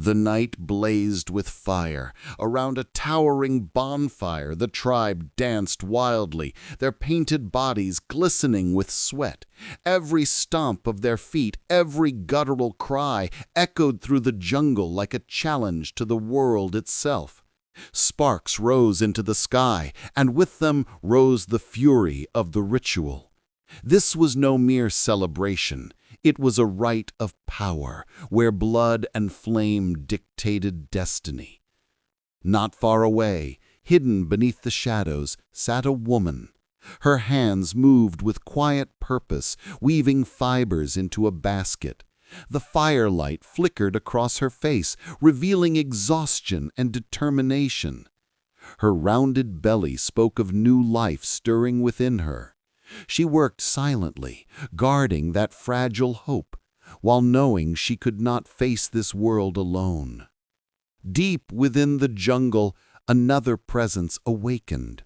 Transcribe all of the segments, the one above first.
The night blazed with fire. Around a towering bonfire, the tribe danced wildly, their painted bodies glistening with sweat. Every stomp of their feet, every guttural cry, echoed through the jungle like a challenge to the world itself. Sparks rose into the sky, and with them rose the fury of the ritual. This was no mere celebration. It was a rite of power, where blood and flame dictated destiny. Not far away, hidden beneath the shadows, sat a woman. Her hands moved with quiet purpose, weaving fibers into a basket. The firelight flickered across her face, revealing exhaustion and determination. Her rounded belly spoke of new life stirring within her. She worked silently, guarding that fragile hope, while knowing she could not face this world alone. Deep within the jungle, another presence awakened.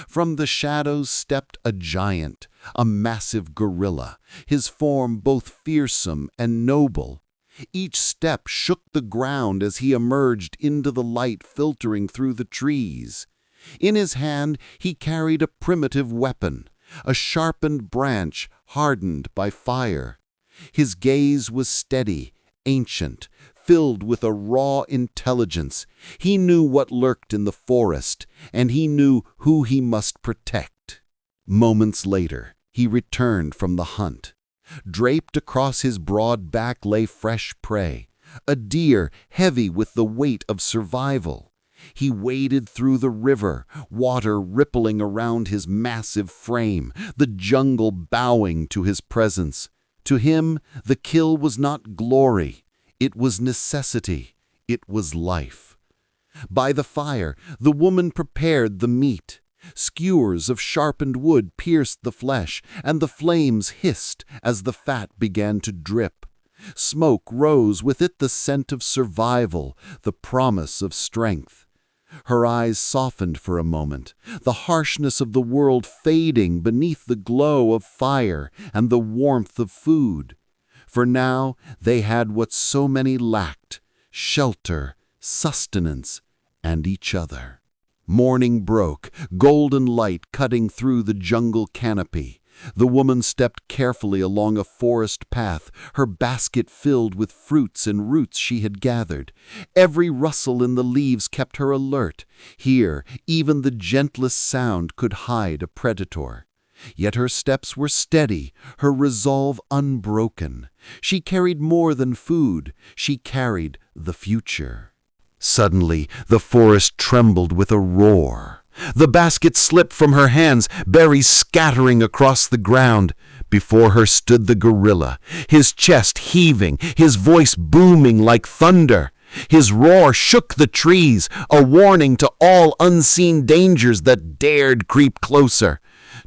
From the shadows stepped a giant, a massive gorilla, his form both fearsome and noble. Each step shook the ground as he emerged into the light filtering through the trees. In his hand he carried a primitive weapon, a sharpened branch hardened by fire. His gaze was steady, ancient, filled with a raw intelligence. He knew what lurked in the forest, and he knew who he must protect. Moments later, he returned from the hunt. Draped across his broad back lay fresh prey, a deer heavy with the weight of survival. He waded through the river, water rippling around his massive frame, the jungle bowing to his presence. To him, the kill was not glory. It was necessity. It was life. By the fire, the woman prepared the meat. Skewers of sharpened wood pierced the flesh, and the flames hissed as the fat began to drip. Smoke rose, with it the scent of survival, the promise of strength. Her eyes softened for a moment, the harshness of the world fading beneath the glow of fire and the warmth of food. For now they had what so many lacked: shelter, sustenance, and each other. Morning broke, golden light cutting through the jungle canopy. The woman stepped carefully along a forest path, her basket filled with fruits and roots she had gathered. Every rustle in the leaves kept her alert. Here, even the gentlest sound could hide a predator. Yet her steps were steady, her resolve unbroken. She carried more than food. She carried the future. Suddenly, the forest trembled with a roar. The basket slipped from her hands, berries scattering across the ground. Before her stood the gorilla, his chest heaving, his voice booming like thunder. His roar shook the trees, a warning to all unseen dangers that dared creep closer.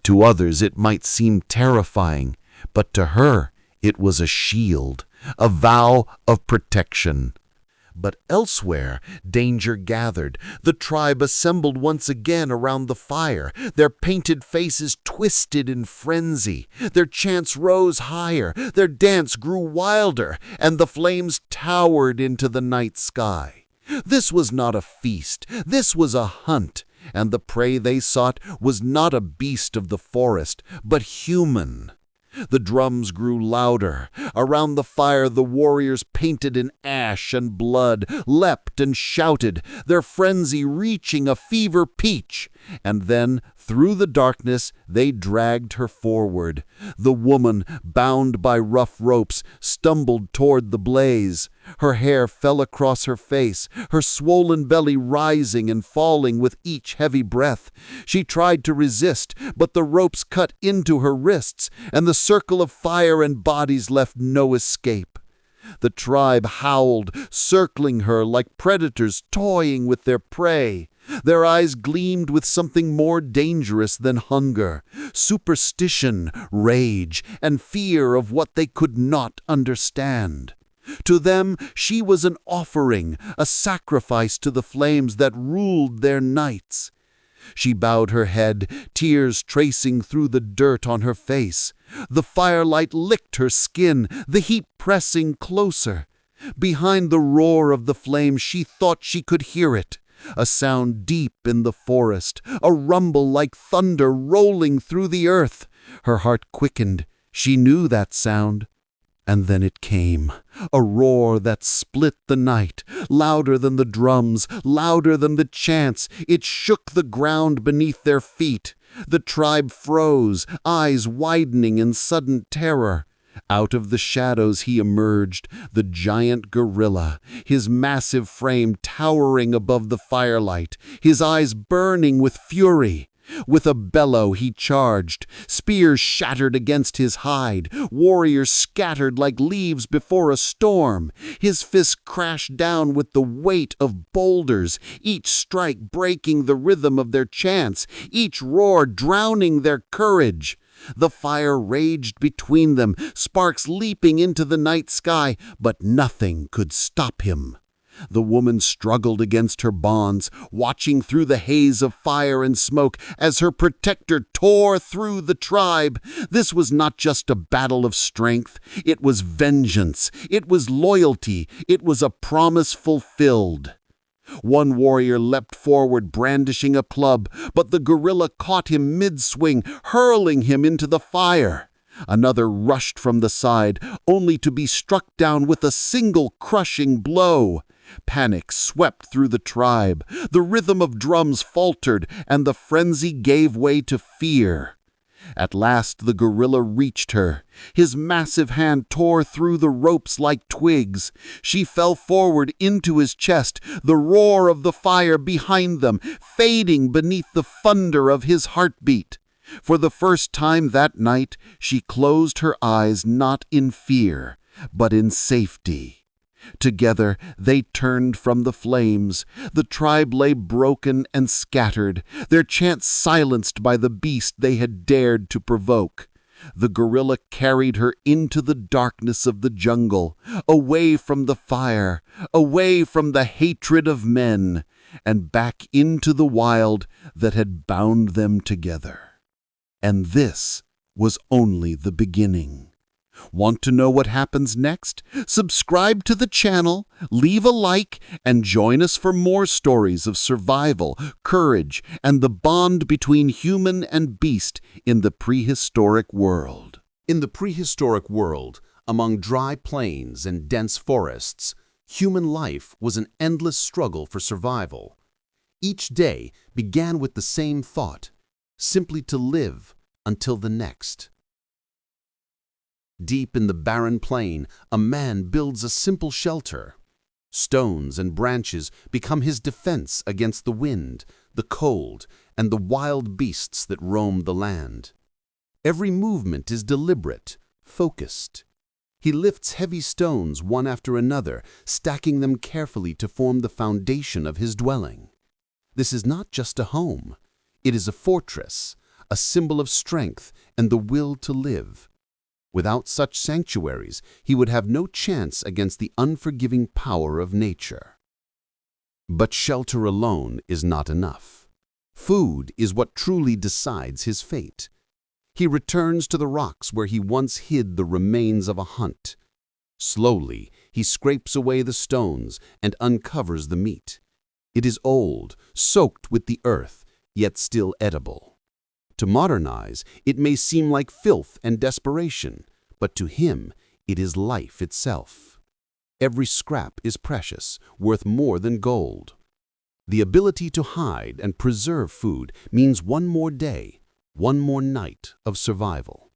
To others it might seem terrifying, but to her it was a shield, a vow of protection. But elsewhere, danger gathered. The tribe assembled once again around the fire, their painted faces twisted in frenzy. Their chants rose higher, their dance grew wilder, and the flames towered into the night sky. This was not a feast, this was a hunt, and the prey they sought was not a beast of the forest, but human. The drums grew louder. Around the fire the warriors, painted in ash and blood, leapt and shouted, their frenzy reaching a fever pitch. And then, through the darkness, they dragged her forward. The woman, bound by rough ropes, stumbled toward the blaze. Her hair fell across her face, her swollen belly rising and falling with each heavy breath. She tried to resist, but the ropes cut into her wrists, and the circle of fire and bodies left no escape. The tribe howled, circling her like predators toying with their prey. Their eyes gleamed with something more dangerous than hunger: superstition, rage, and fear of what they could not understand. To them, she was an offering, a sacrifice to the flames that ruled their nights. She bowed her head, tears tracing through the dirt on her face. The firelight licked her skin, the heat pressing closer. Behind the roar of the flame, she thought she could hear it. A sound deep in the forest, a rumble like thunder rolling through the earth. Her heart quickened. She knew that sound. And then it came, a roar that split the night, louder than the drums, louder than the chants. It shook the ground beneath their feet. The tribe froze, eyes widening in sudden terror. Out of the shadows he emerged, the giant gorilla, his massive frame towering above the firelight, his eyes burning with fury. With a bellow he charged. Spears shattered against his hide. Warriors scattered like leaves before a storm. His fists crashed down with the weight of boulders, each strike breaking the rhythm of their chants, each roar drowning their courage. The fire raged between them, sparks leaping into the night sky, but nothing could stop him. The woman struggled against her bonds, watching through the haze of fire and smoke as her protector tore through the tribe. This was not just a battle of strength. It was vengeance. It was loyalty. It was a promise fulfilled. One warrior leapt forward, brandishing a club, but the gorilla caught him mid-swing, hurling him into the fire. Another rushed from the side, only to be struck down with a single crushing blow. Panic swept through the tribe. The rhythm of drums faltered, and the frenzy gave way to fear. At last the gorilla reached her. His massive hand tore through the ropes like twigs. She fell forward into his chest, the roar of the fire behind them, fading beneath the thunder of his heartbeat. For the first time that night, she closed her eyes not in fear, but in safety. Together they turned from the flames. The tribe lay broken and scattered, their chants silenced by the beast they had dared to provoke. The gorilla carried her into the darkness of the jungle, away from the fire, away from the hatred of men, and back into the wild that had bound them together. And this was only the beginning. Want to know what happens next? Subscribe to the channel, leave a like, and join us for more stories of survival, courage, and the bond between human and beast in the prehistoric world. In the prehistoric world, among dry plains and dense forests, human life was an endless struggle for survival. Each day began with the same thought, simply to live until the next. Deep in the barren plain, a man builds a simple shelter. Stones and branches become his defense against the wind, the cold, and the wild beasts that roam the land. Every movement is deliberate, focused. He lifts heavy stones one after another, stacking them carefully to form the foundation of his dwelling. This is not just a home. It is a fortress, a symbol of strength and the will to live. Without such sanctuaries, he would have no chance against the unforgiving power of nature. But shelter alone is not enough. Food is what truly decides his fate. He returns to the rocks where he once hid the remains of a hunt. Slowly, he scrapes away the stones and uncovers the meat. It is old, soaked with the earth, yet still edible. To modern eyes, it may seem like filth and desperation, but to him, it is life itself. Every scrap is precious, worth more than gold. The ability to hide and preserve food means one more day, one more night of survival.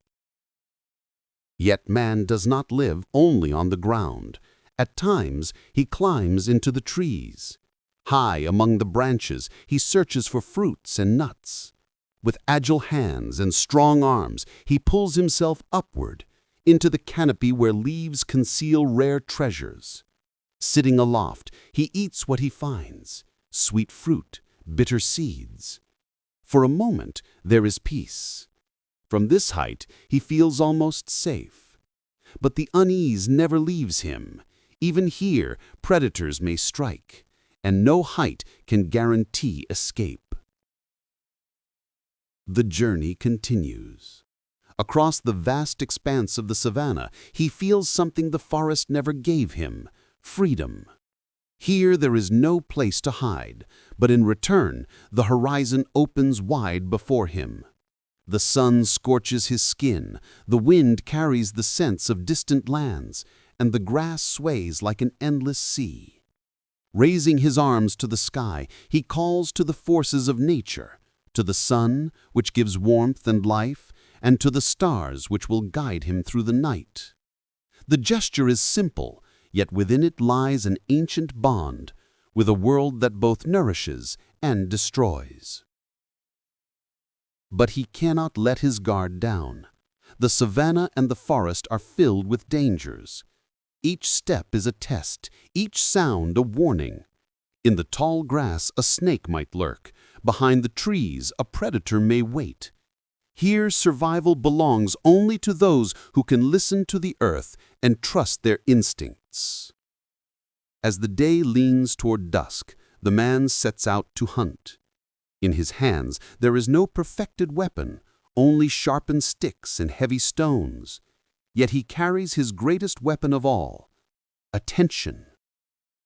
Yet man does not live only on the ground. At times, he climbs into the trees. High among the branches, he searches for fruits and nuts. With agile hands and strong arms, he pulls himself upward into the canopy where leaves conceal rare treasures. Sitting aloft, he eats what he finds, sweet fruit, bitter seeds. For a moment, there is peace. From this height, he feels almost safe. But the unease never leaves him. Even here, predators may strike, and no height can guarantee escape. The journey continues. Across the vast expanse of the savanna, he feels something the forest never gave him: freedom. Here there is no place to hide, but in return the horizon opens wide before him. The sun scorches his skin, the wind carries the scents of distant lands, and the grass sways like an endless sea. Raising his arms to the sky, he calls to the forces of nature, to the sun, which gives warmth and life, and to the stars, which will guide him through the night. The gesture is simple, yet within it lies an ancient bond with a world that both nourishes and destroys. But he cannot let his guard down. The savanna and the forest are filled with dangers. Each step is a test, each sound a warning. In the tall grass a snake might lurk, behind the trees a predator may wait. Here survival belongs only to those who can listen to the earth and trust their instincts. As the day leans toward dusk, the man sets out to hunt. In his hands there is no perfected weapon, only sharpened sticks and heavy stones. Yet he carries his greatest weapon of all, attention.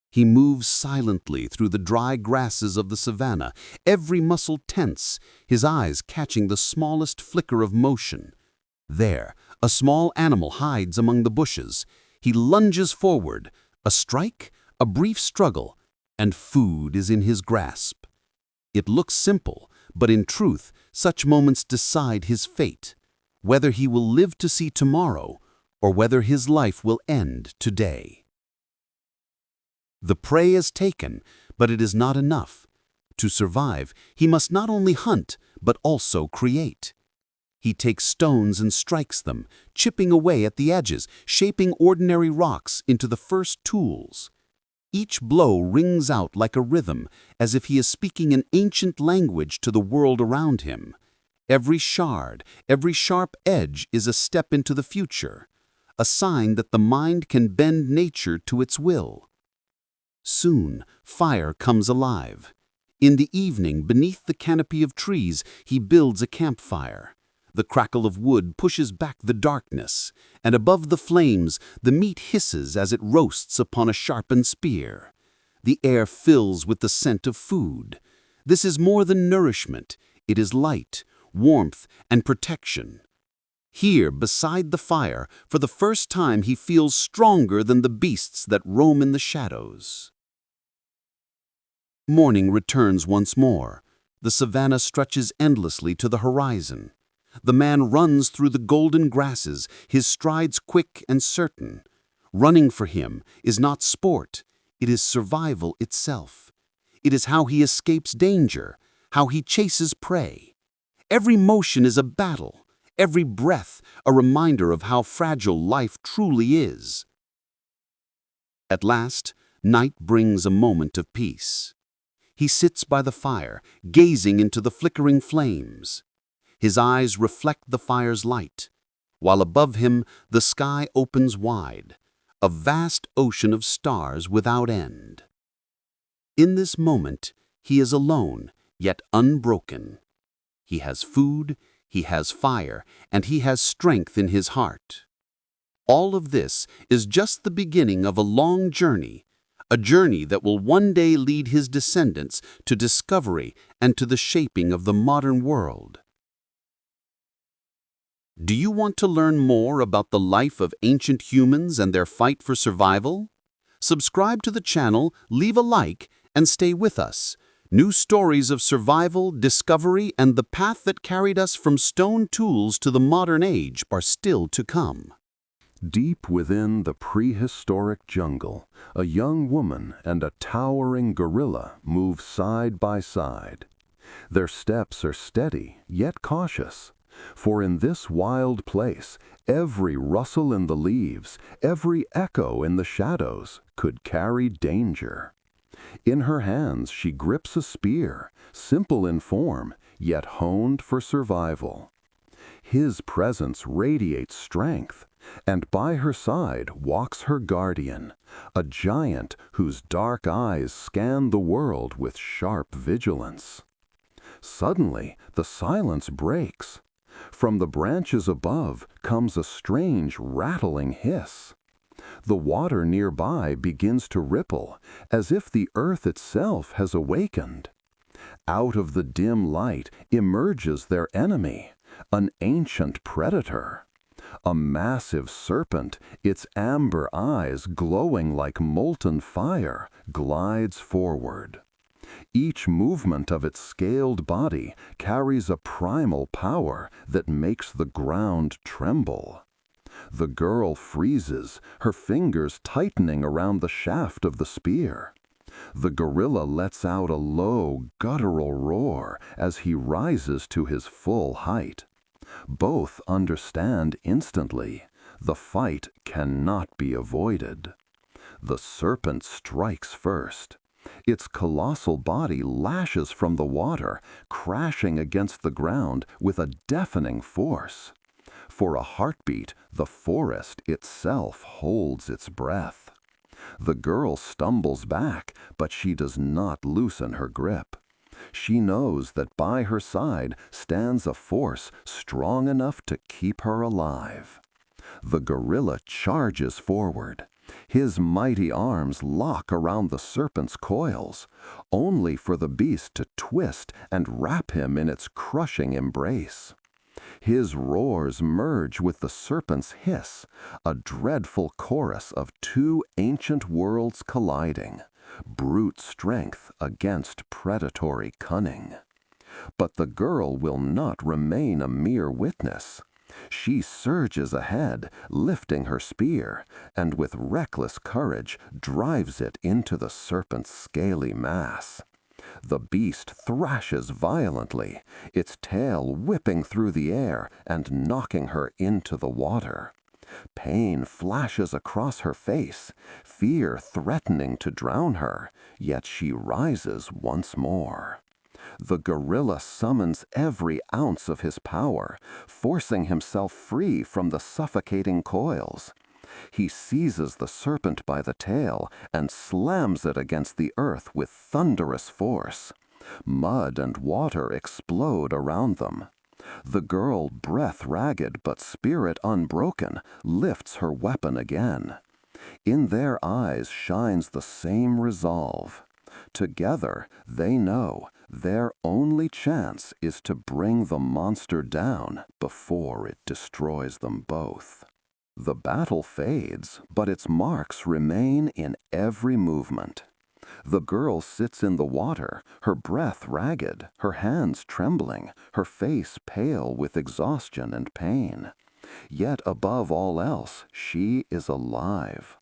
He moves silently through the dry grasses of the savanna, every muscle tense, his eyes catching the smallest flicker of motion. There, a small animal hides among the bushes. He lunges forward, a strike, a brief struggle, and food is in his grasp. It looks simple, but in truth, such moments decide his fate, whether he will live to see tomorrow or whether his life will end today. The prey is taken, but it is not enough. To survive, he must not only hunt, but also create. He takes stones and strikes them, chipping away at the edges, shaping ordinary rocks into the first tools. Each blow rings out like a rhythm, as if he is speaking an ancient language to the world around him. Every shard, every sharp edge is a step into the future, a sign that the mind can bend nature to its will. Soon, fire comes alive. In the evening, beneath the canopy of trees, he builds a campfire. The crackle of wood pushes back the darkness, and above the flames, the meat hisses as it roasts upon a sharpened spear. The air fills with the scent of food. This is more than nourishment. It is light, warmth, and protection. Here, beside the fire, for the first time he feels stronger than the beasts that roam in the shadows. Morning returns once more. The savanna stretches endlessly to the horizon. The man runs through the golden grasses, his strides quick and certain. Running for him is not sport, it is survival itself. It is how he escapes danger, how he chases prey. Every motion is a battle, every breath a reminder of how fragile life truly is. At last, night brings a moment of peace. He sits by the fire, gazing into the flickering flames. His eyes reflect the fire's light, while above him the sky opens wide, a vast ocean of stars without end. In this moment, he is alone, yet unbroken. He has food, he has fire, and he has strength in his heart. All of this is just the beginning of a long journey, a journey that will one day lead his descendants to discovery and to the shaping of the modern world. Do you want to learn more about the life of ancient humans and their fight for survival? Subscribe to the channel, leave a like, and stay with us. New stories of survival, discovery, and the path that carried us from stone tools to the modern age are still to come. Deep within the prehistoric jungle, a young woman and a towering gorilla move side by side. Their steps are steady, yet cautious. For in this wild place, every rustle in the leaves, every echo in the shadows could carry danger. In her hands she grips a spear, simple in form, yet honed for survival. His presence radiates strength, and by her side walks her guardian, a giant whose dark eyes scan the world with sharp vigilance. Suddenly, the silence breaks. From the branches above comes a strange rattling hiss. The water nearby begins to ripple, as if the earth itself has awakened. Out of the dim light emerges their enemy, an ancient predator. A massive serpent, its amber eyes glowing like molten fire, glides forward. Each movement of its scaled body carries a primal power that makes the ground tremble. The girl freezes, her fingers tightening around the shaft of the spear. The gorilla lets out a low, guttural roar as he rises to his full height. Both understand instantly. The fight cannot be avoided. The serpent strikes first. Its colossal body lashes from the water, crashing against the ground with a deafening force. For a heartbeat, the forest itself holds its breath. The girl stumbles back, but she does not loosen her grip. She knows that by her side stands a force strong enough to keep her alive. The gorilla charges forward. His mighty arms lock around the serpent's coils, only for the beast to twist and wrap him in its crushing embrace. His roars merge with the serpent's hiss, a dreadful chorus of two ancient worlds colliding, brute strength against predatory cunning. But the girl will not remain a mere witness. She surges ahead, lifting her spear, and with reckless courage drives it into the serpent's scaly mass. The beast thrashes violently, its tail whipping through the air and knocking her into the water. Pain flashes across her face, fear threatening to drown her, yet she rises once more. The gorilla summons every ounce of his power, forcing himself free from the suffocating coils. He seizes the serpent by the tail and slams it against the earth with thunderous force. Mud and water explode around them. The girl, breath ragged but spirit unbroken, lifts her weapon again. In their eyes shines the same resolve. Together, they know their only chance is to bring the monster down before it destroys them both. The battle fades, but its marks remain in every movement. The girl sits in the water, her breath ragged, her hands trembling, her face pale with exhaustion and pain. Yet above all else, she is alive.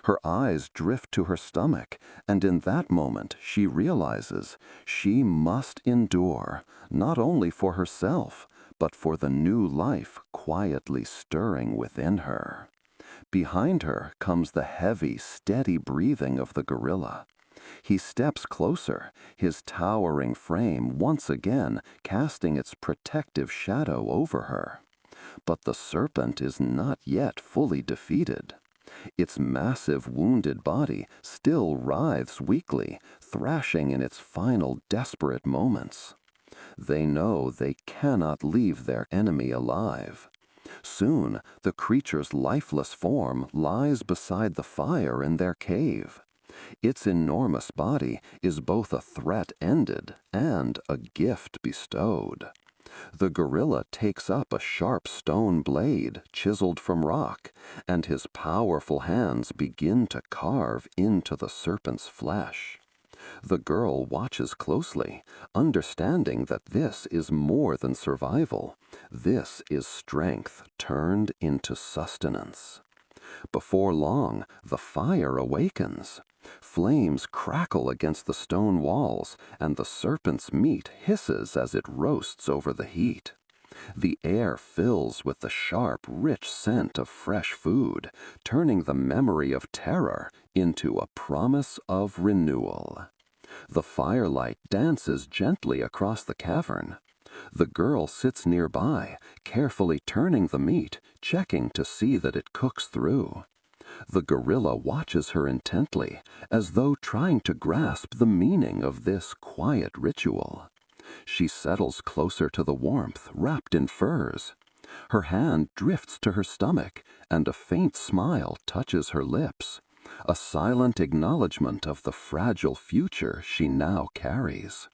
Her eyes drift to her stomach, and in that moment she realizes she must endure, not only for herself, but for the new life quietly stirring within her. Behind her comes the heavy, steady breathing of the gorilla. He steps closer, his towering frame once again casting its protective shadow over her. But the serpent is not yet fully defeated. Its massive, wounded body still writhes weakly, thrashing in its final desperate moments. They know they cannot leave their enemy alive. Soon, the creature's lifeless form lies beside the fire in their cave. Its enormous body is both a threat ended and a gift bestowed. The gorilla takes up a sharp stone blade chiseled from rock, and his powerful hands begin to carve into the serpent's flesh. The girl watches closely, understanding that this is more than survival. This is strength turned into sustenance. Before long, the fire awakens. Flames crackle against the stone walls, and the serpent's meat hisses as it roasts over the heat. The air fills with the sharp, rich scent of fresh food, turning the memory of terror into a promise of renewal. The firelight dances gently across the cavern. The girl sits nearby, carefully turning the meat, checking to see that it cooks through. The gorilla watches her intently, as though trying to grasp the meaning of this quiet ritual. She settles closer to the warmth, wrapped in furs. Her hand drifts to her stomach, and a faint smile touches her lips, a silent acknowledgement of the fragile future she now carries.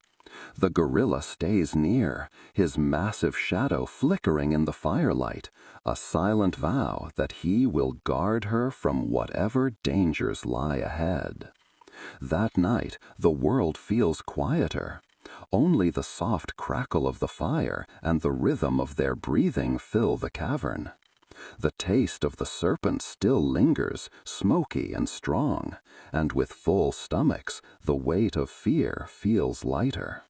The gorilla stays near, his massive shadow flickering in the firelight, a silent vow that he will guard her from whatever dangers lie ahead. That night, the world feels quieter. Only the soft crackle of the fire and the rhythm of their breathing fill the cavern. The taste of the serpent still lingers, smoky and strong, and with full stomachs, the weight of fear feels lighter.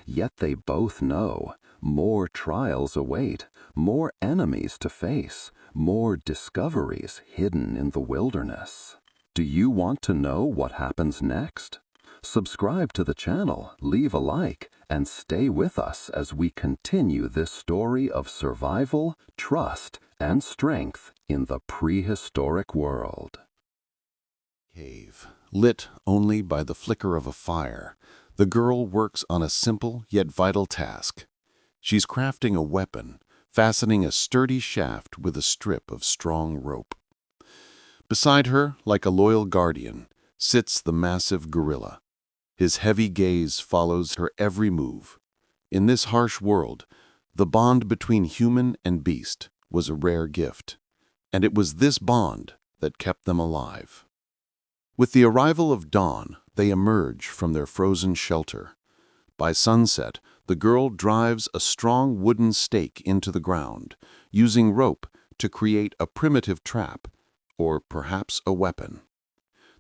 Yet they both know more trials await, more enemies to face, more discoveries hidden in the wilderness. Do you want to know what happens next? Subscribe to the channel, leave a like, and stay with us as we continue this story of survival, trust, and strength in the prehistoric world. Cave, lit only by the flicker of a fire, the girl works on a simple yet vital task. She's crafting a weapon, fastening a sturdy shaft with a strip of strong rope. Beside her, like a loyal guardian, sits the massive gorilla. His heavy gaze follows her every move. In this harsh world, the bond between human and beast was a rare gift, and it was this bond that kept them alive. With the arrival of dawn, they emerge from their frozen shelter. By sunset, the girl drives a strong wooden stake into the ground, using rope to create a primitive trap, or perhaps a weapon.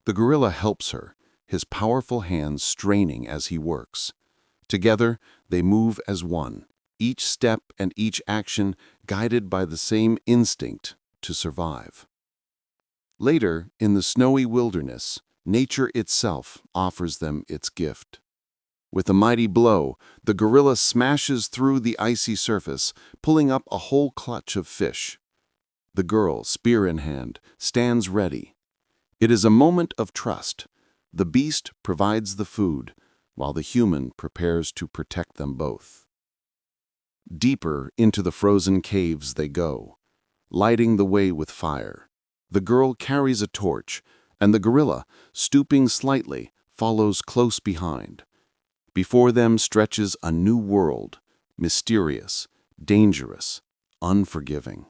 The gorilla helps her, his powerful hands straining as he works. Together, they move as one, each step and each action guided by the same instinct to survive. Later, in the snowy wilderness, nature itself offers them its gift. With a mighty blow, the gorilla smashes through the icy surface, pulling up a whole clutch of fish. The girl, spear in hand, stands ready. It is a moment of trust. The beast provides the food, while the human prepares to protect them both. Deeper into the frozen caves they go, lighting the way with fire. The girl carries a torch, and the gorilla, stooping slightly, follows close behind. Before them stretches a new world, mysterious, dangerous, unforgiving.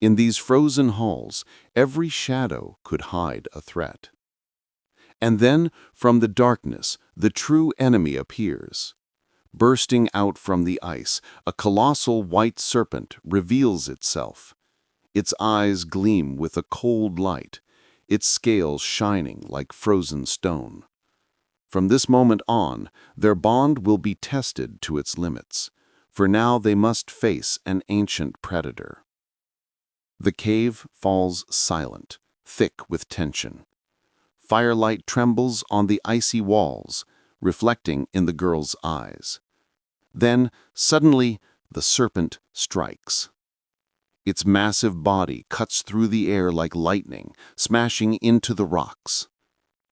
In these frozen halls, every shadow could hide a threat. And then, from the darkness, the true enemy appears. Bursting out from the ice, a colossal white serpent reveals itself. Its eyes gleam with a cold light, its scales shining like frozen stone. From this moment on, their bond will be tested to its limits, for now they must face an ancient predator. The cave falls silent, thick with tension. Firelight trembles on the icy walls, reflecting in the girl's eyes. Then, suddenly, the serpent strikes. Its massive body cuts through the air like lightning, smashing into the rocks.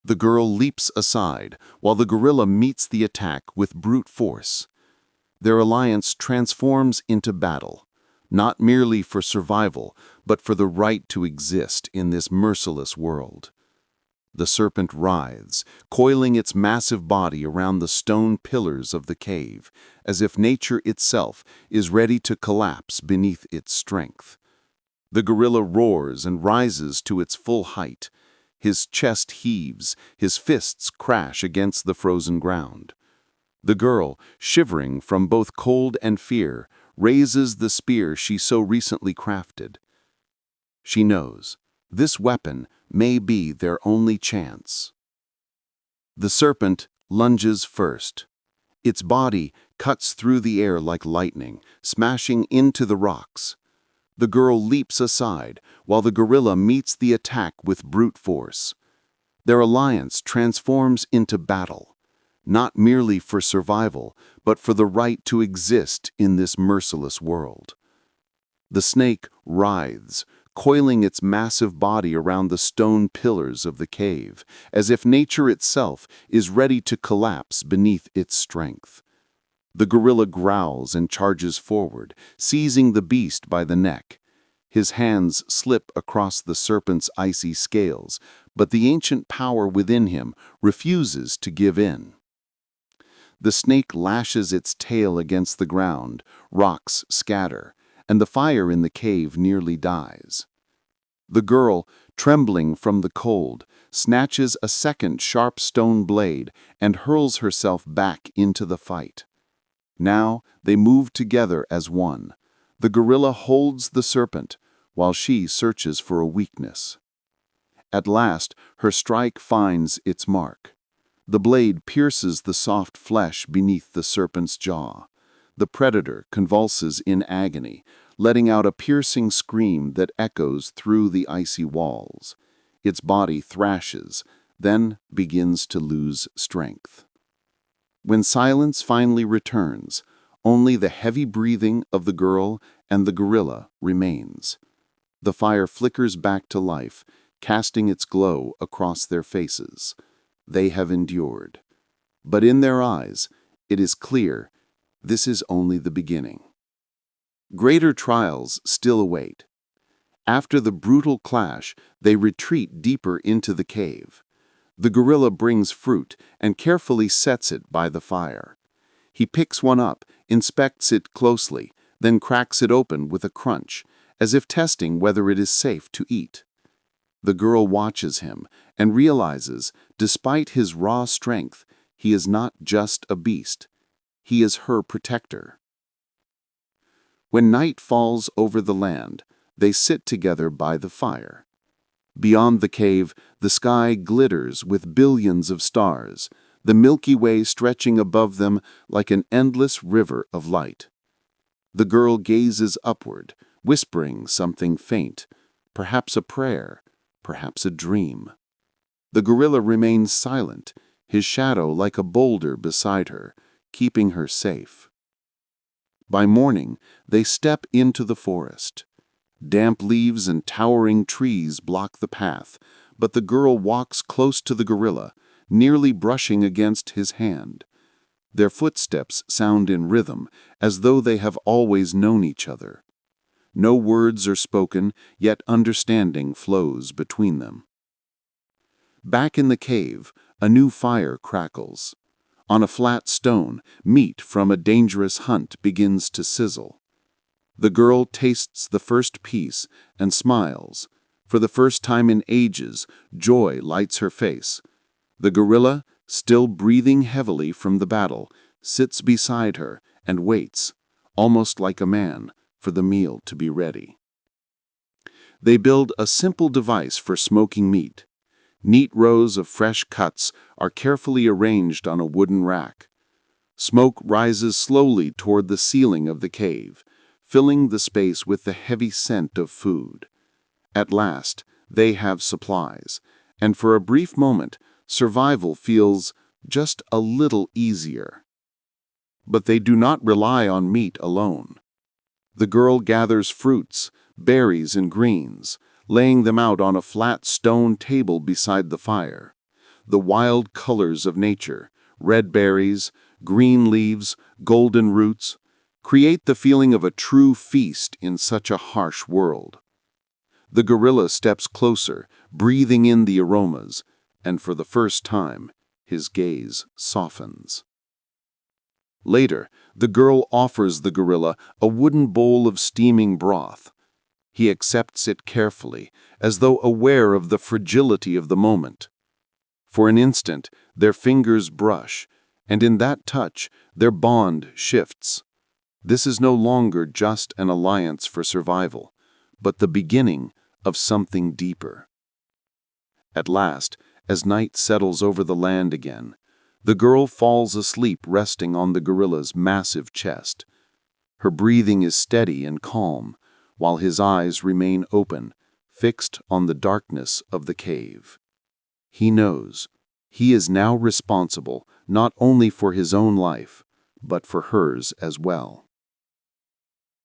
The girl leaps aside, while the gorilla meets the attack with brute force. Their alliance transforms into battle, not merely for survival, but for the right to exist in this merciless world. The serpent writhes, coiling its massive body around the stone pillars of the cave, as if nature itself is ready to collapse beneath its strength. The gorilla roars and rises to its full height. His chest heaves, his fists crash against the frozen ground. The girl, shivering from both cold and fear, raises the spear she so recently crafted. She knows this weapon may be their only chance. The serpent lunges first. Its body cuts through the air like lightning, smashing into the rocks. The girl leaps aside, while the gorilla meets the attack with brute force. Their alliance transforms into battle, not merely for survival, but for the right to exist in this merciless world. The snake writhes, coiling its massive body around the stone pillars of the cave, as if nature itself is ready to collapse beneath its strength. The gorilla growls and charges forward, seizing the beast by the neck. His hands slip across the serpent's icy scales, but the ancient power within him refuses to give in. The snake lashes its tail against the ground, rocks scatter, and the fire in the cave nearly dies. The girl, trembling from the cold, snatches a second sharp stone blade and hurls herself back into the fight. Now they move together as one. The gorilla holds the serpent, while she searches for a weakness. At last, her strike finds its mark. The blade pierces the soft flesh beneath the serpent's jaw. The predator convulses in agony, letting out a piercing scream that echoes through the icy walls. Its body thrashes, then begins to lose strength. When silence finally returns, only the heavy breathing of the girl and the gorilla remains. The fire flickers back to life, casting its glow across their faces. They have endured. But in their eyes, it is clear this is only the beginning. Greater trials still await. After the brutal clash, they retreat deeper into the cave. The gorilla brings fruit and carefully sets it by the fire. He picks one up, inspects it closely, then cracks it open with a crunch, as if testing whether it is safe to eat. The girl watches him and realizes, despite his raw strength, he is not just a beast. He is her protector. When night falls over the land, they sit together by the fire. Beyond the cave, the sky glitters with billions of stars, the Milky Way stretching above them like an endless river of light. The girl gazes upward, whispering something faint, perhaps a prayer, perhaps a dream. The gorilla remains silent, his shadow like a boulder beside her, keeping her safe. By morning, they step into the forest. Damp leaves and towering trees block the path, but the girl walks close to the gorilla, nearly brushing against his hand. Their footsteps sound in rhythm, as though they have always known each other. No words are spoken, yet understanding flows between them. Back in the cave, a new fire crackles. On a flat stone, meat from a dangerous hunt begins to sizzle. The girl tastes the first piece and smiles. For the first time in ages, joy lights her face. The gorilla, still breathing heavily from the battle, sits beside her and waits, almost like a man, for the meal to be ready. They build a simple device for smoking meat. Neat rows of fresh cuts are carefully arranged on a wooden rack. Smoke rises slowly toward the ceiling of the cave, filling the space with the heavy scent of food. At last, they have supplies, and for a brief moment, survival feels just a little easier. But they do not rely on meat alone. The girl gathers fruits, berries, and greens, laying them out on a flat stone table beside the fire. The wild colors of nature, red berries, green leaves, golden roots, create the feeling of a true feast in such a harsh world. The gorilla steps closer, breathing in the aromas, and for the first time, his gaze softens. Later, the girl offers the gorilla a wooden bowl of steaming broth. He accepts it carefully, as though aware of the fragility of the moment. For an instant, their fingers brush, and in that touch, their bond shifts. This is no longer just an alliance for survival, but the beginning of something deeper. At last, as night settles over the land again, the girl falls asleep resting on the gorilla's massive chest. Her breathing is steady and calm, while his eyes remain open, fixed on the darkness of the cave. He knows he is now responsible not only for his own life, but for hers as well.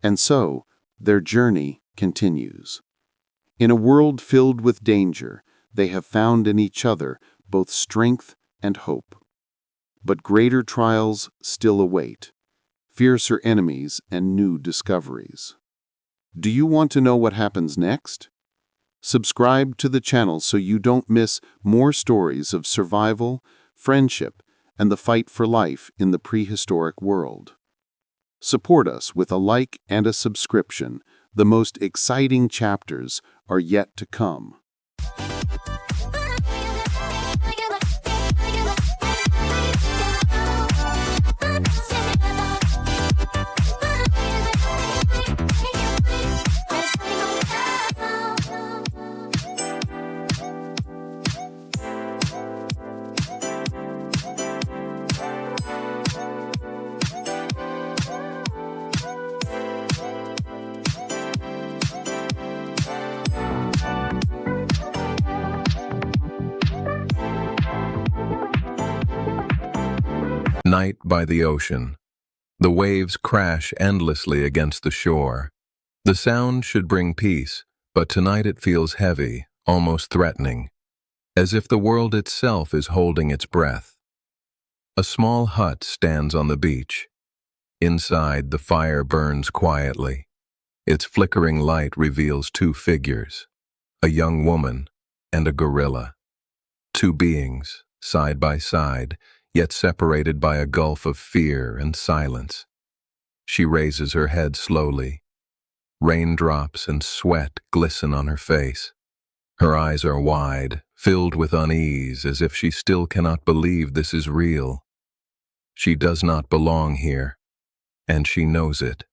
And so, their journey continues. In a world filled with danger, they have found in each other both strength and hope. But greater trials still await. fiercer enemies, and new discoveries. Do you want to know what happens next? Subscribe to the channel so you don't miss more stories of survival, friendship, and the fight for life in the prehistoric world. Support us with a like and a subscription. The most exciting chapters are yet to come. Night by the ocean. The waves crash endlessly against the shore. The sound should bring peace, but tonight it feels heavy, almost threatening, as if the world itself is holding its breath. A small hut stands on the beach. Inside, the fire burns quietly. Its flickering light reveals two figures, a young woman and a gorilla. Two beings, side by side, yet separated by a gulf of fear and silence. She raises her head slowly. Raindrops and sweat glisten on her face. Her eyes are wide, filled with unease, as if she still cannot believe this is real. She does not belong here, and she knows it.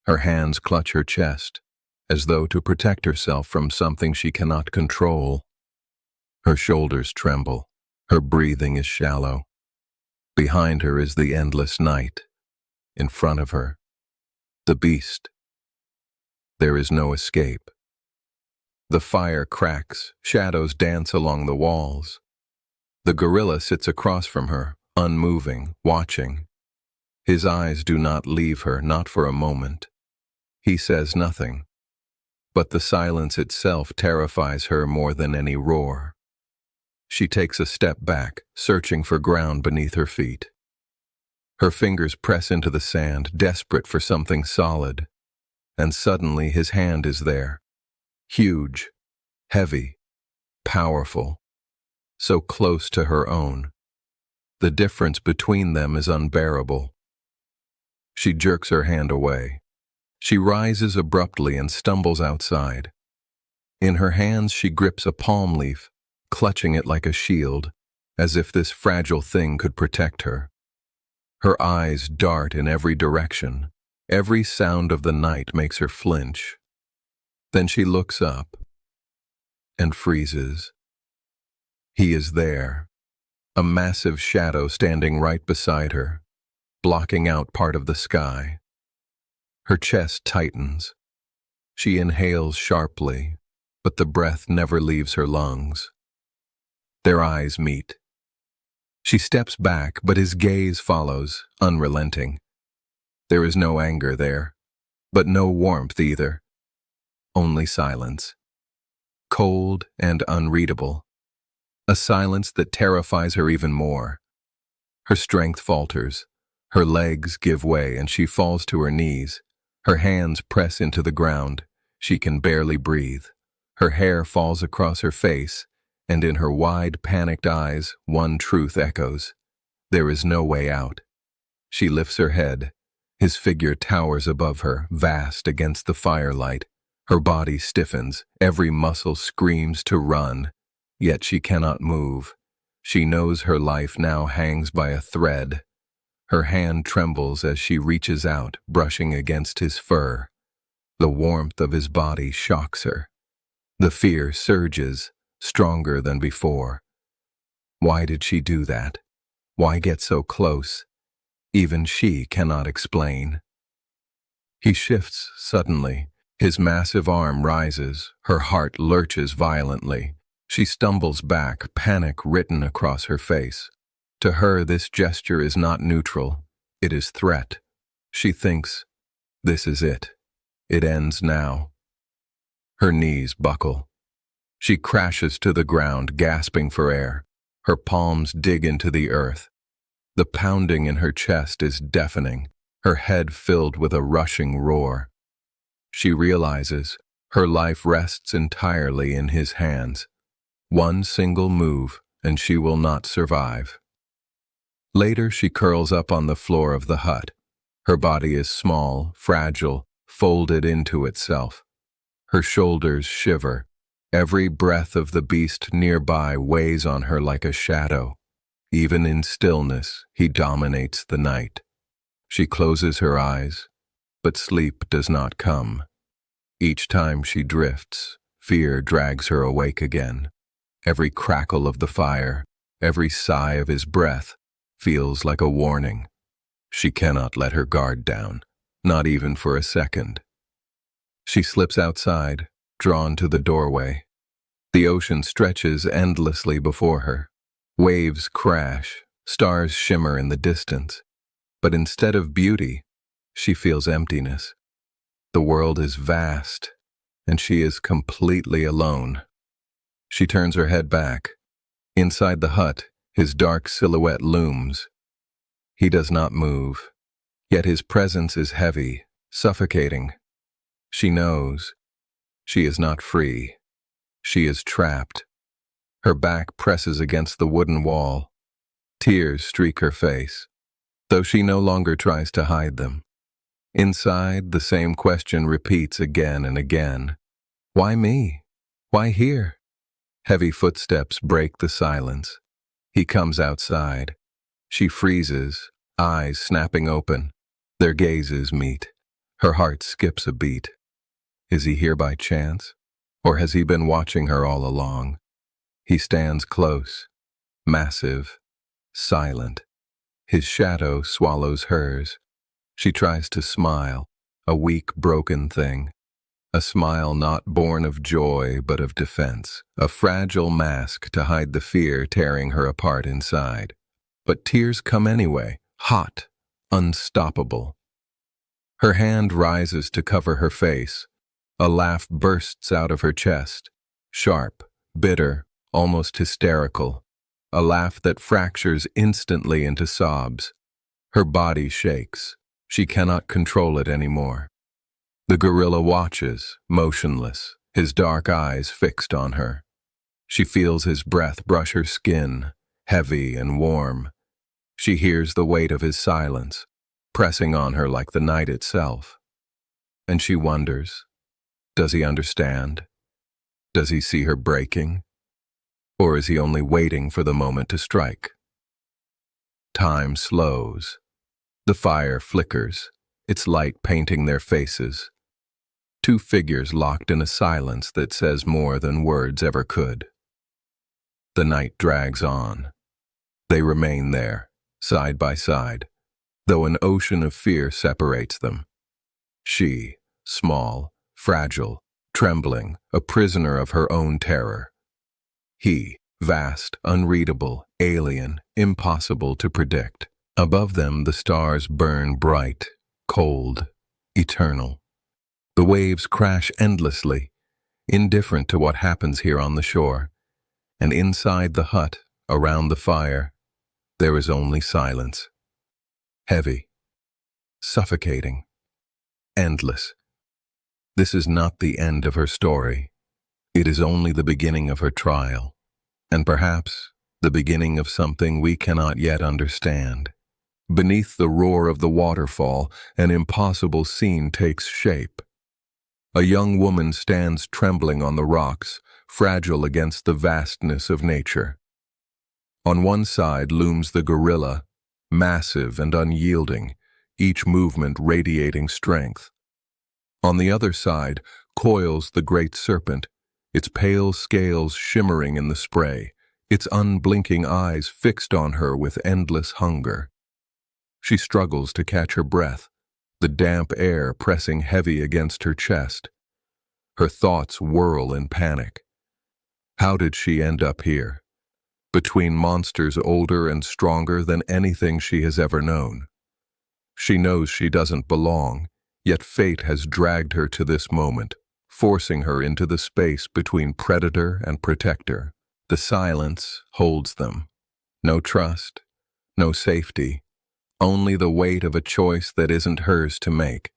Her hands clutch her chest, as though to protect herself from something she cannot control. Her shoulders tremble. Her breathing is shallow. Behind her is the endless night. In front of her, the beast. There is no escape. The fire cracks, shadows dance along the walls. The gorilla sits across from her, unmoving, watching. His eyes do not leave her, not for a moment. He says nothing, but the silence itself terrifies her more than any roar. She takes a step back, searching for ground beneath her feet. Her fingers press into the sand, desperate for something solid. And suddenly his hand is there. Huge, heavy, powerful, so close to her own. The difference between them is unbearable. She jerks her hand away. She rises abruptly and stumbles outside. In her hands she grips a palm leaf, clutching it like a shield, as if this fragile thing could protect her. Her eyes dart in every direction. Every sound of the night makes her flinch. Then she looks up and freezes. He is there, a massive shadow standing right beside her, blocking out part of the sky. Her chest tightens. She inhales sharply, but the breath never leaves her lungs. Their eyes meet. She steps back, but his gaze follows, unrelenting. There is no anger there, but no warmth either. Only silence. Cold and unreadable. A silence that terrifies her even more. Her strength falters. Her legs give way and she falls to her knees. Her hands press into the ground. She can barely breathe. Her hair falls across her face, and in her wide, panicked eyes, one truth echoes. There is no way out. She lifts her head. His figure towers above her, vast against the firelight. Her body stiffens, every muscle screams to run, yet she cannot move. She knows her life now hangs by a thread. Her hand trembles as she reaches out, brushing against his fur. The warmth of his body shocks her. The fear surges, stronger than before. Why did she do that? Why get so close? Even she cannot explain. He shifts suddenly. His massive arm rises. Her heart lurches violently. She stumbles back, panic written across her face. To her, this gesture is not neutral. It is threat. She thinks, this is it. It ends now. Her knees buckle. She crashes to the ground, gasping for air. Her palms dig into the earth. The pounding in her chest is deafening. her head filled with a rushing roar. She realizes her life rests entirely in his hands. One single move, and she will not survive. Later, she curls up on the floor of the hut. Her body is small, fragile, folded into itself. Her shoulders shiver. Every breath of the beast nearby weighs on her like a shadow. Even in stillness, he dominates the night. She closes her eyes, but sleep does not come. Each time she drifts, fear drags her awake again. Every crackle of the fire, every sigh of his breath, feels like a warning. She cannot let her guard down, not even for a second. She slips outside, drawn to the doorway. The ocean stretches endlessly before her. Waves crash, stars shimmer in the distance. But instead of beauty, she feels emptiness. The world is vast, and she is completely alone. She turns her head back. Inside the hut, his dark silhouette looms. He does not move, yet his presence is heavy, suffocating. She knows she is not free. She is trapped. Her back presses against the wooden wall. Tears streak her face, though she no longer tries to hide them. Inside, the same question repeats again and again. Why me? Why here? Heavy footsteps break the silence. He comes outside. She freezes, eyes snapping open. Their gazes meet. Her heart skips a beat. Is he here by chance? Or has he been watching her all along? He stands close, massive, silent. His shadow swallows hers. She tries to smile, a weak, broken thing. A smile not born of joy but of defense, a fragile mask to hide the fear tearing her apart inside. But tears come anyway, hot, unstoppable. Her hand rises to cover her face. A laugh bursts out of her chest, sharp, bitter, almost hysterical. A laugh that fractures instantly into sobs. Her body shakes. She cannot control it anymore. The gorilla watches, motionless, his dark eyes fixed on her. She feels his breath brush her skin, heavy and warm. She hears the weight of his silence, pressing on her like the night itself. And she wonders, does he understand? Does he see her breaking? Or is he only waiting for the moment to strike? Time slows. The fire flickers, its light painting their faces. Two figures locked in a silence that says more than words ever could. The night drags on. They remain there, side by side, though an ocean of fear separates them. She, small, fragile, trembling, a prisoner of her own terror. He, vast, unreadable, alien, impossible to predict. Above them the stars burn bright, cold, eternal. The waves crash endlessly, indifferent to what happens here on the shore. And inside the hut, around the fire, there is only silence. Heavy, suffocating, endless. This is not the end of her story. It is only the beginning of her trial, and perhaps the beginning of something we cannot yet understand. Beneath the roar of the waterfall, an impossible scene takes shape. A young woman stands trembling on the rocks, fragile against the vastness of nature. On one side looms the gorilla, massive and unyielding, each movement radiating strength. On the other side coils the great serpent, its pale scales shimmering in the spray, its unblinking eyes fixed on her with endless hunger. She struggles to catch her breath, the damp air pressing heavy against her chest. Her thoughts whirl in panic. How did she end up here? Between monsters older and stronger than anything she has ever known. She knows she doesn't belong, yet fate has dragged her to this moment, forcing her into the space between predator and protector. The silence holds them. No trust, no safety, only the weight of a choice that isn't hers to make.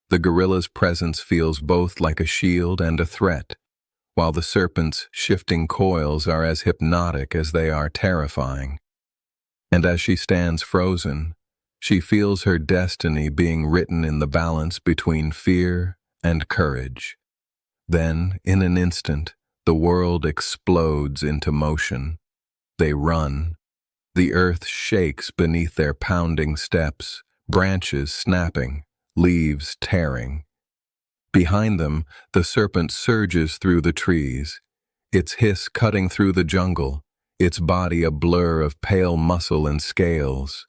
The gorilla's presence feels both like a shield and a threat, while the serpent's shifting coils are as hypnotic as they are terrifying. And as she stands frozen, she feels her destiny being written in the balance between fear and courage. Then, in an instant, the world explodes into motion. They run. The earth shakes beneath their pounding steps, branches snapping, leaves tearing. Behind them, the serpent surges through the trees, its hiss cutting through the jungle, its body a blur of pale muscle and scales.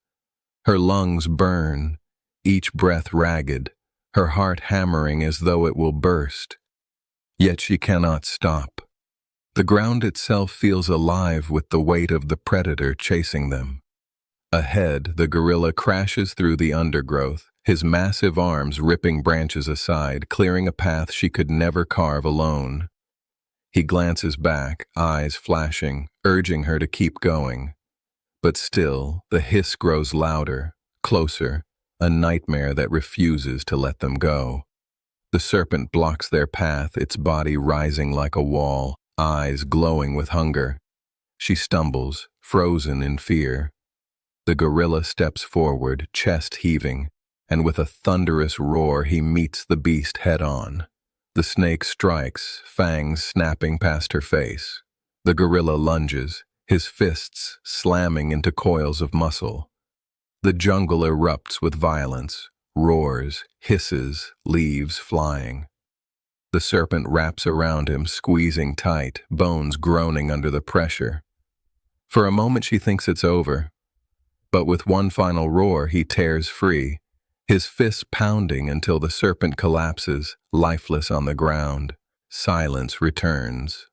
Her lungs burn, each breath ragged, her heart hammering as though it will burst. Yet she cannot stop. The ground itself feels alive with the weight of the predator chasing them. Ahead, the gorilla crashes through the undergrowth, his massive arms ripping branches aside, clearing a path she could never carve alone. He glances back, eyes flashing, urging her to keep going. But still, the hiss grows louder, closer, a nightmare that refuses to let them go. The serpent blocks their path, its body rising like a wall, eyes glowing with hunger. She stumbles, frozen in fear. The gorilla steps forward, chest heaving, and with a thunderous roar he meets the beast head-on. The snake strikes, fangs snapping past her face. The gorilla lunges, his fists slamming into coils of muscle. The jungle erupts with violence, roars, hisses, leaves flying. The serpent wraps around him, squeezing tight, bones groaning under the pressure. For a moment she thinks it's over, but with one final roar he tears free, his fists pounding until the serpent collapses, lifeless on the ground. Silence returns.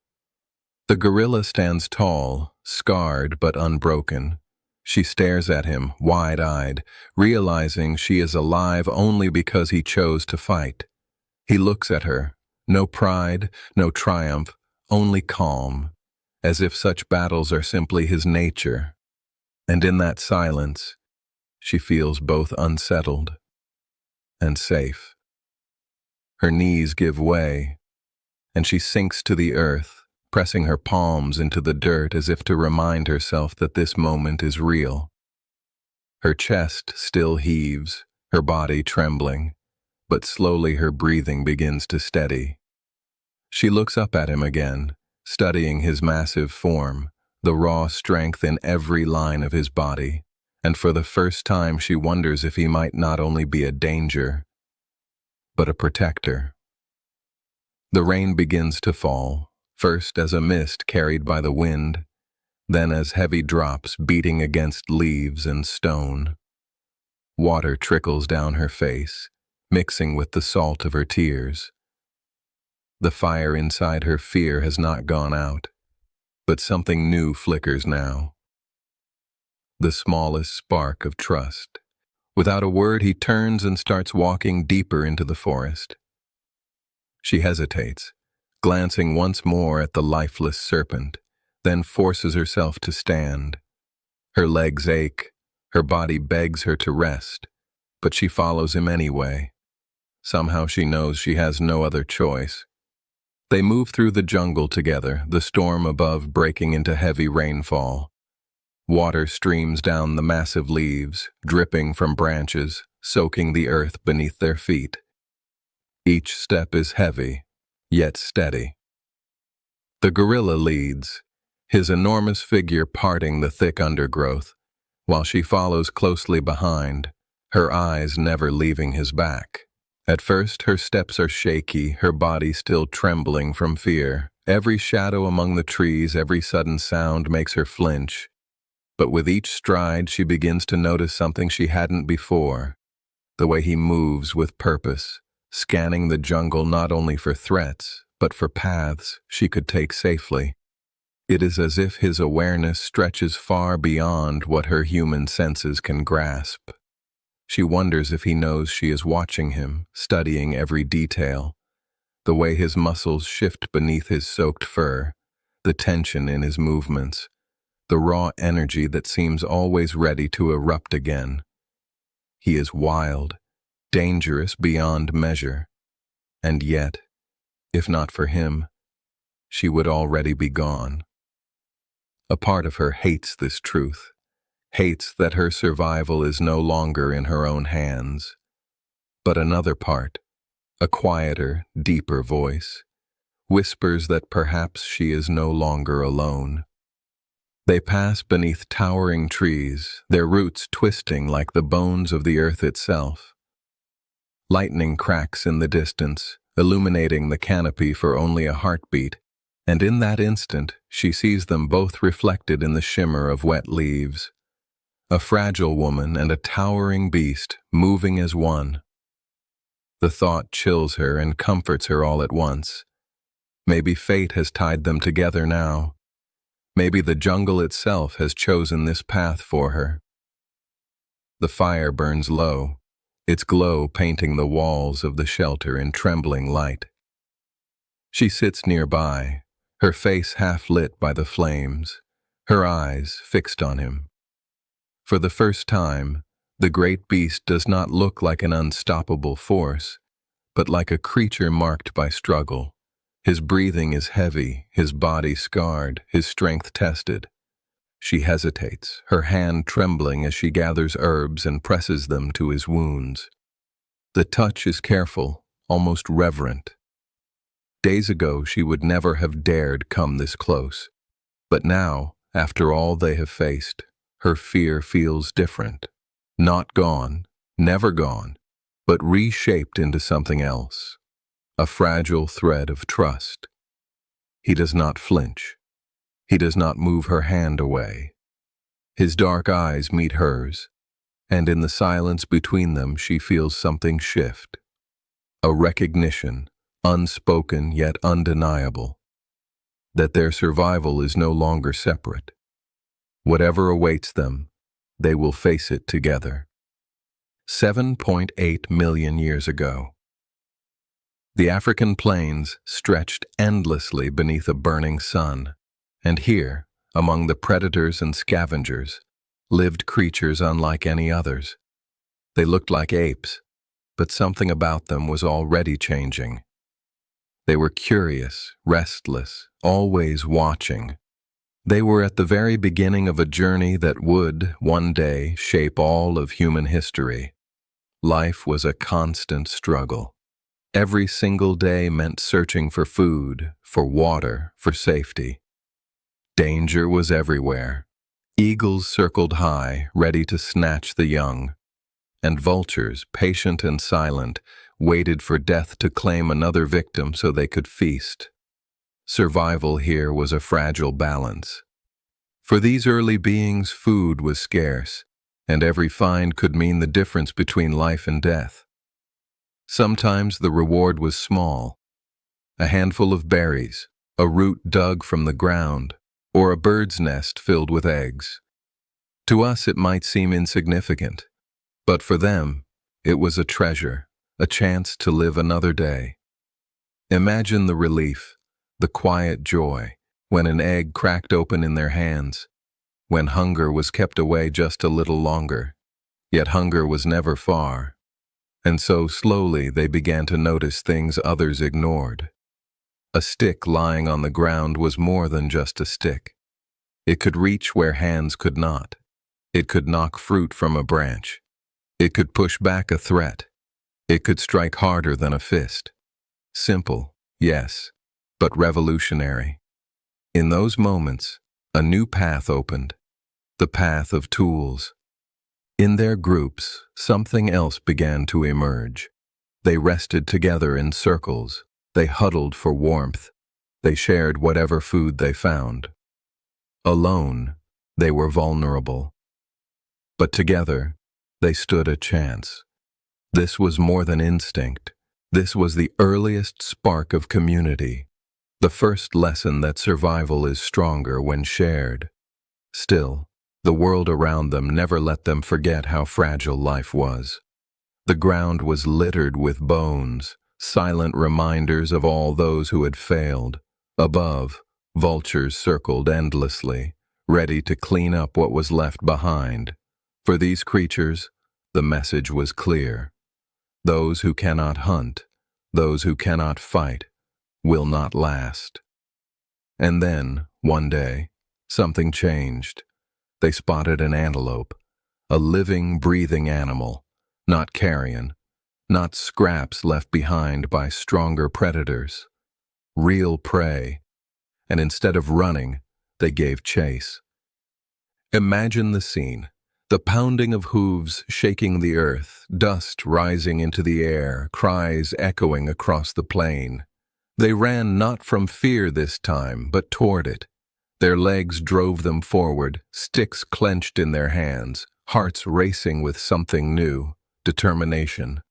The gorilla stands tall, scarred but unbroken. She stares at him, wide-eyed, realizing she is alive only because he chose to fight. He looks at her, no pride, no triumph, only calm, as if such battles are simply his nature. And in that silence, she feels both unsettled and safe. Her knees give way, and she sinks to the earth, pressing her palms into the dirt as if to remind herself that this moment is real. Her chest still heaves, her body trembling, but slowly her breathing begins to steady. She looks up at him again, studying his massive form, the raw strength in every line of his body, and for the first time she wonders if he might not only be a danger, but a protector. The rain begins to fall, first as a mist carried by the wind, then as heavy drops beating against leaves and stone. Water trickles down her face, mixing with the salt of her tears. The fire inside her fear has not gone out, but something new flickers now. The smallest spark of trust. Without a word, he turns and starts walking deeper into the forest. She hesitates, glancing once more at the lifeless serpent, then forces herself to stand. Her legs ache, her body begs her to rest, but she follows him anyway. Somehow she knows she has no other choice. They move through the jungle together, the storm above breaking into heavy rainfall. Water streams down the massive leaves, dripping from branches, soaking the earth beneath their feet. Each step is heavy, yet steady. The gorilla leads, his enormous figure parting the thick undergrowth, while she follows closely behind, her eyes never leaving his back. At first, her steps are shaky, her body still trembling from fear. Every shadow among the trees, every sudden sound makes her flinch. But with each stride, she begins to notice something she hadn't before. The way he moves with purpose, scanning the jungle not only for threats, but for paths she could take safely. It is as if his awareness stretches far beyond what her human senses can grasp. She wonders if he knows she is watching him, studying every detail. The way his muscles shift beneath his soaked fur, the tension in his movements, the raw energy that seems always ready to erupt again. He is wild, dangerous beyond measure. And yet, if not for him, she would already be gone. A part of her hates this truth, hates that her survival is no longer in her own hands. But another part, a quieter, deeper voice, whispers that perhaps she is no longer alone. They pass beneath towering trees, their roots twisting like the bones of the earth itself. Lightning cracks in the distance, illuminating the canopy for only a heartbeat, and in that instant she sees them both reflected in the shimmer of wet leaves. A fragile woman and a towering beast, moving as one. The thought chills her and comforts her all at once. Maybe fate has tied them together now. Maybe the jungle itself has chosen this path for her. The fire burns low, its glow painting the walls of the shelter in trembling light. She sits nearby, her face half lit by the flames, her eyes fixed on him. For the first time, the great beast does not look like an unstoppable force, but like a creature marked by struggle. His breathing is heavy, his body scarred, his strength tested. She hesitates, her hand trembling as she gathers herbs and presses them to his wounds. The touch is careful, almost reverent. Days ago she would never have dared come this close. But now, after all they have faced, her fear feels different. Not gone, never gone, but reshaped into something else. A fragile thread of trust. He does not flinch. He does not move her hand away. His dark eyes meet hers, and in the silence between them she feels something shift. A recognition, unspoken yet undeniable, that their survival is no longer separate. Whatever awaits them, they will face it together. 7.8 million years ago. The African plains stretched endlessly beneath a burning sun, and here, among the predators and scavengers, lived creatures unlike any others. They looked like apes, but something about them was already changing. They were curious, restless, always watching. They were at the very beginning of a journey that would, one day, shape all of human history. Life was a constant struggle. Every single day meant searching for food, for water, for safety. Danger was everywhere. Eagles circled high, ready to snatch the young, and vultures, patient and silent, waited for death to claim another victim so they could feast. Survival here was a fragile balance. For these early beings, food was scarce, and every find could mean the difference between life and death. Sometimes the reward was small, a handful of berries, a root dug from the ground, or a bird's nest filled with eggs. To us it might seem insignificant, but for them it was a treasure, a chance to live another day. Imagine the relief, the quiet joy, when an egg cracked open in their hands, when hunger was kept away just a little longer, yet hunger was never far. And so slowly they began to notice things others ignored. A stick lying on the ground was more than just a stick. It could reach where hands could not. It could knock fruit from a branch. It could push back a threat. It could strike harder than a fist. Simple, yes, but revolutionary. In those moments, a new path opened, the path of tools. In their groups, something else began to emerge. They rested together in circles. They huddled for warmth. They shared whatever food they found. Alone, they were vulnerable. But together, they stood a chance. This was more than instinct. This was the earliest spark of community, the first lesson that survival is stronger when shared. Still, the world around them never let them forget how fragile life was. The ground was littered with bones, silent reminders of all those who had failed. Above, vultures circled endlessly, ready to clean up what was left behind. For these creatures, The message was clear. Those who cannot hunt, those who cannot fight, will not last. And then, one day, something changed. They spotted an antelope, a living, breathing animal, not carrion, not scraps left behind by stronger predators. Real prey, and instead of running, they gave chase. Imagine the scene. The pounding of hooves shaking the earth, dust rising into the air, cries echoing across the plain. They ran not from fear this time, but toward it. Their legs drove them forward, sticks clenched in their hands, hearts racing with something new, determination.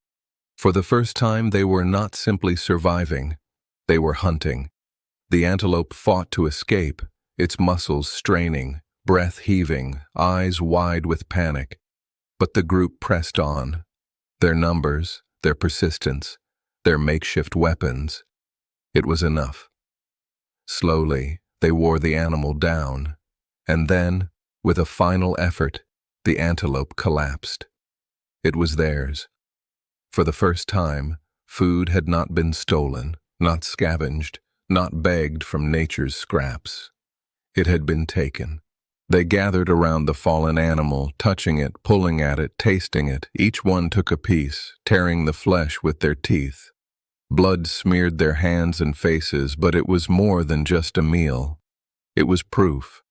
For the first time, they were not simply surviving. They were hunting. The antelope fought to escape, its muscles straining, breath heaving, eyes wide with panic. But the group pressed on. Their numbers, their persistence, their makeshift weapons. It was enough. Slowly, they wore the animal down, and then, with a final effort, the antelope collapsed. It was theirs. For the first time, food had not been stolen, not scavenged, not begged from nature's scraps. It had been taken. They gathered around the fallen animal, touching it, pulling at it, tasting it. Each one took a piece, tearing the flesh with their teeth. Blood smeared their hands and faces, but it was more than just a meal. It was proof.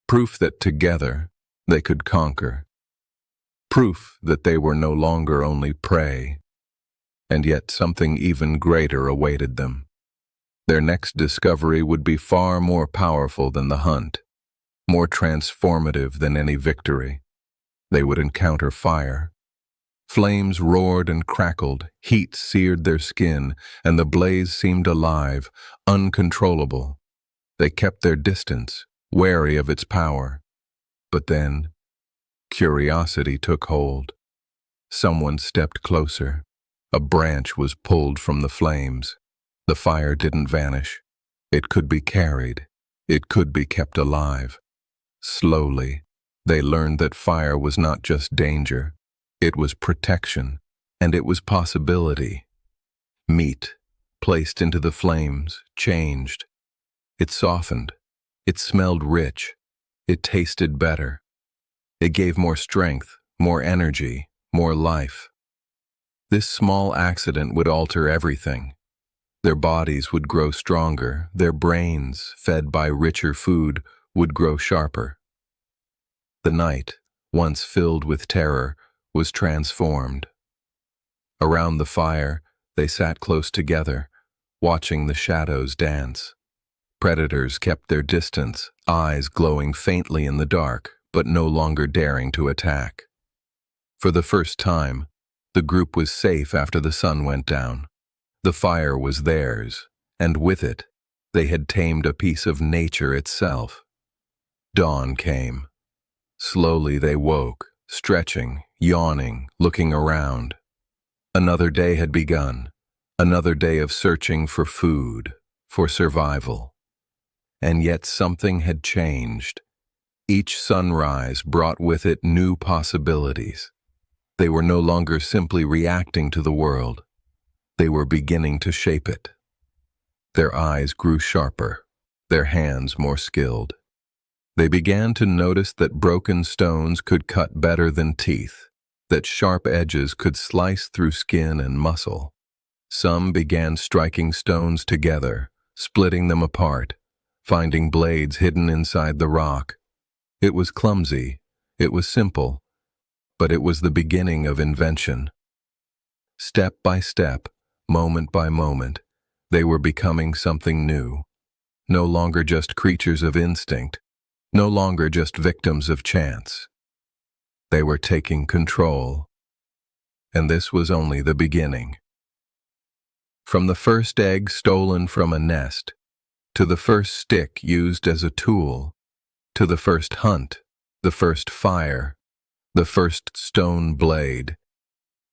Proof that together they could conquer. Proof that they were no longer only prey. And yet something even greater awaited them. Their next discovery would be far more powerful than the hunt, more transformative than any victory. They would encounter fire. Flames roared and crackled, heat seared their skin, and the blaze seemed alive, uncontrollable. They kept their distance, wary of its power. But then, curiosity took hold. Someone stepped closer. A branch was pulled from the flames. The fire didn't vanish. It could be carried. It could be kept alive. Slowly, they learned that fire was not just danger. It was protection, and it was possibility. Meat, placed into the flames, changed. It softened. It smelled rich. It tasted better. It gave more strength, more energy, more life. This small accident would alter everything. Their bodies would grow stronger, their brains, fed by richer food, would grow sharper. The night, once filled with terror, was transformed. Around the fire, they sat close together, watching the shadows dance. Predators kept their distance, eyes glowing faintly in the dark, but no longer daring to attack. For the first time, the group was safe after the sun went down. The fire was theirs, and with it, they had tamed a piece of nature itself. Dawn came. Slowly they woke, stretching, yawning, looking around. Another day had begun, another day of searching for food, for survival. And yet something had changed. Each sunrise brought with it new possibilities. They were no longer simply reacting to the world. They were beginning to shape it. Their eyes grew sharper, their hands more skilled. They began to notice that broken stones could cut better than teeth, that sharp edges could slice through skin and muscle. Some began striking stones together, splitting them apart, finding blades hidden inside the rock. It was clumsy, it was simple, but it was the beginning of invention. Step by step, moment by moment, they were becoming something new. No longer just creatures of instinct, no longer just victims of chance. They were taking control. And this was only the beginning. From the first egg stolen from a nest, to the first stick used as a tool, to the first hunt, the first fire, the first stone blade,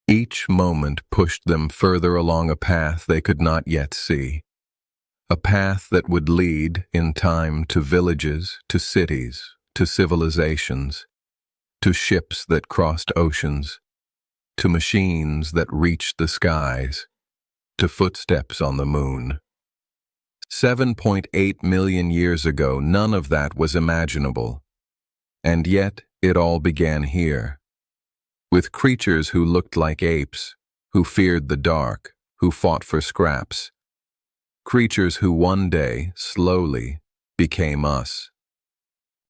each moment pushed them further along a path they could not yet see. A path that would lead, in time, to villages, to cities, to civilizations, to ships that crossed oceans, to machines that reached the skies, to footsteps on the moon. 7.8 million years ago, none of that was imaginable. And yet, it all began here, with creatures who looked like apes, who feared the dark, who fought for scraps. Creatures who one day, slowly, became us.